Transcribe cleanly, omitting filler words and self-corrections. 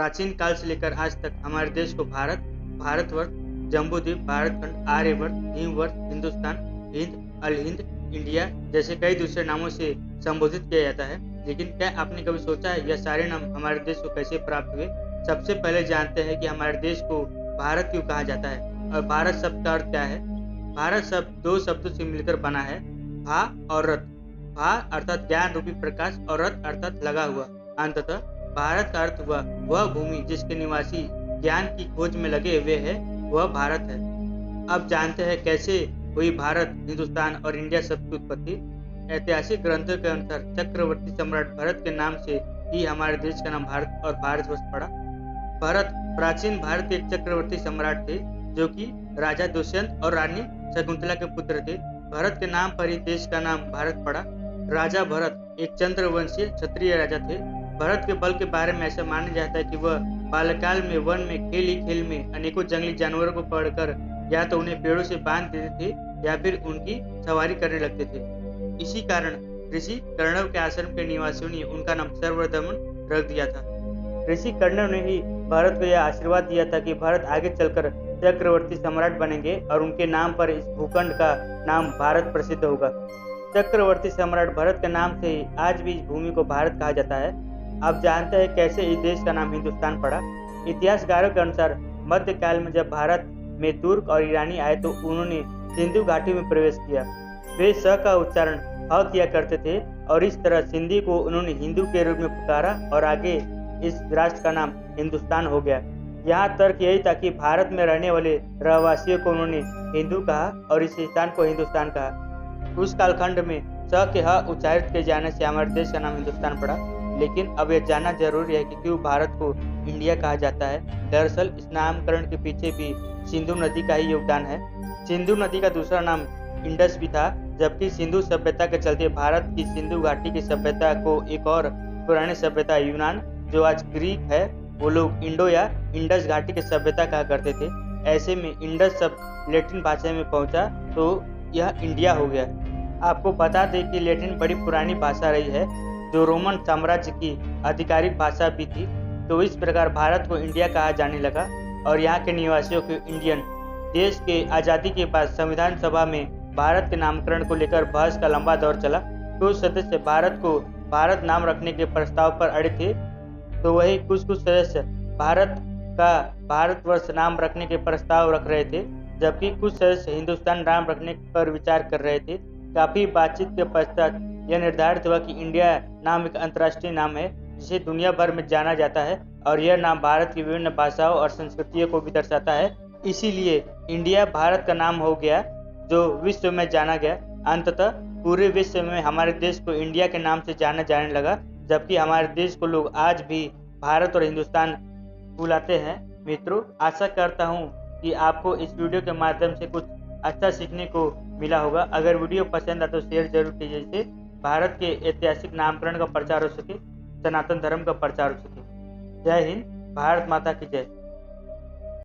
प्राचीन काल से लेकर आज तक हमारे देश को भारत, भारतवर्ष, जम्बूद्वीप, भारतखंड, आर्यवर्त, हिमवर्त, हिंदुस्तान, हिंद, अल हिंद, इंडिया जैसे कई दूसरे नामों से संबोधित किया जाता है। लेकिन क्या आपने कभी सोचा है यह सारे नाम हमारे देश को कैसे प्राप्त हुए? सबसे पहले जानते हैं कि हमारे देश को भारत क्यों कहा जाता है और भारत शब्द का अर्थ क्या है। भारत शब्द दो शब्दों से मिलकर बना है, भा और रथ। भा अर्थात ज्ञान रूपी प्रकाश और रथ अर्थात लगा हुआ। अंततः भारत का अर्थ हुआ वह भूमि जिसके निवासी ज्ञान की खोज में लगे हुए हैं, वह भारत है। अब जानते हैं कैसे हुई भारत, हिंदुस्तान और इंडिया शब्द की उत्पत्ति। ऐतिहासिक ग्रंथों के अनुसार चक्रवर्ती सम्राट भरत के नाम से ही हमारे देश का नाम भारत और भारतवर्ष पड़ा। भरत प्राचीन भारत के एक चक्रवर्ती सम्राट थे जो कि राजा दुष्यंत और रानी शकुंतला के पुत्र थे। भरत के नाम पर ही देश का नाम भारत पड़ा। राजा भरत एक चंद्रवंशीय क्षत्रिय राजा थे। भरत के बल के बारे में ऐसा माना जाता है कि वह बाल्यकाल में वन में खेल ही खेल में अनेकों जंगली जानवरों को पकड़कर या तो उन्हें पेड़ों से बांध देते थे या फिर उनकी सवारी करने लगते थे। इसी कारण ऋषि कर्णव के आश्रम के निवासियों ने उनका नाम सर्वदमन रख दिया था। ऋषि कर्णव ने ही भारत को यह आशीर्वाद दिया था कि भारत आगे चलकर चक्रवर्ती सम्राट बनेंगे और उनके नाम पर इस भूखंड का नाम भारत प्रसिद्ध होगा। चक्रवर्ती सम्राट भरत के नाम से ही आज भी इस भूमि को भारत कहा जाता है। आप जानते हैं कैसे इस देश का नाम हिंदुस्तान पड़ा। इतिहासकारों के अनुसार मध्यकाल में जब भारत में तुर्क और ईरानी आए तो उन्होंने सिंधु घाटी में प्रवेश किया। वे स का उच्चारण ह किया करते थे और इस तरह सिंधी को उन्होंने हिंदू के रूप में पुकारा और आगे इस राष्ट्र का नाम हिंदुस्तान हो गया। यहाँ तर्क यही था कि भारत में रहने वाले रहवासियों को उन्होंने हिंदू कहा और इस स्थान को हिंदुस्तान कहा। उस कालखंड में स के ह उच्चारित किए जाने से हमारे देश का नाम हिंदुस्तान पड़ा। लेकिन अब यह जानना जरूरी है कि क्यों भारत को इंडिया कहा जाता है। दरअसल इस नामकरण के पीछे भी सिंधु नदी का ही योगदान है। सिंधु नदी का दूसरा नाम इंडस भी था, जबकि सिंधु सभ्यता के चलते भारत की सिंधु घाटी की सभ्यता को एक और पुरानी सभ्यता यूनान, जो आज ग्रीक है, वो लोग इंडो या इंडस घाटी की सभ्यता कहा करते थे। ऐसे में इंडस शब्द लैटिन भाषा में पहुंचा तो यह इंडिया हो गया। आपको बता दें कि लैटिन बड़ी पुरानी भाषा रही है जो रोमन साम्राज्य की आधिकारिक भाषा भी थी। तो इस प्रकार भारत को इंडिया कहा जाने लगा और यहाँ के निवासियों को इंडियन। देश के आज़ादी के बाद संविधान सभा में भारत के नामकरण को लेकर बहस का लंबा दौर चला। कुछ सदस्य भारत को भारत नाम रखने के प्रस्ताव पर अड़े थे तो वही कुछ सदस्य भारत का भारतवर्ष नाम रखने के प्रस्ताव रख रहे थे, जबकि कुछ सदस्य हिंदुस्तान नाम रखने पर विचार कर रहे थे। काफी बातचीत के पश्चात यह निर्धारित हुआ कि इंडिया नाम एक अंतर्राष्ट्रीय नाम है जिसे दुनिया भर में जाना जाता है और यह नाम भारत की विभिन्न भाषाओं और संस्कृतियों को भी दर्शाता है। इसीलिए इंडिया भारत का नाम हो गया जो विश्व में जाना गया। अंततः पूरे विश्व में हमारे देश को इंडिया के नाम से जाना जाने लगा, जबकि हमारे देश को लोग आज भी भारत और हिंदुस्तान बुलाते हैं। मित्रों, आशा करता हूँ कि आपको इस वीडियो के माध्यम से कुछ अच्छा सीखने को मिला होगा। अगर वीडियो पसंद आए तो शेयर जरूर कीजिए, जिससे भारत के ऐतिहासिक नामकरण का प्रचार हो सके, सनातन धर्म का प्रचार हो सके। जय हिंद, भारत माता की जय।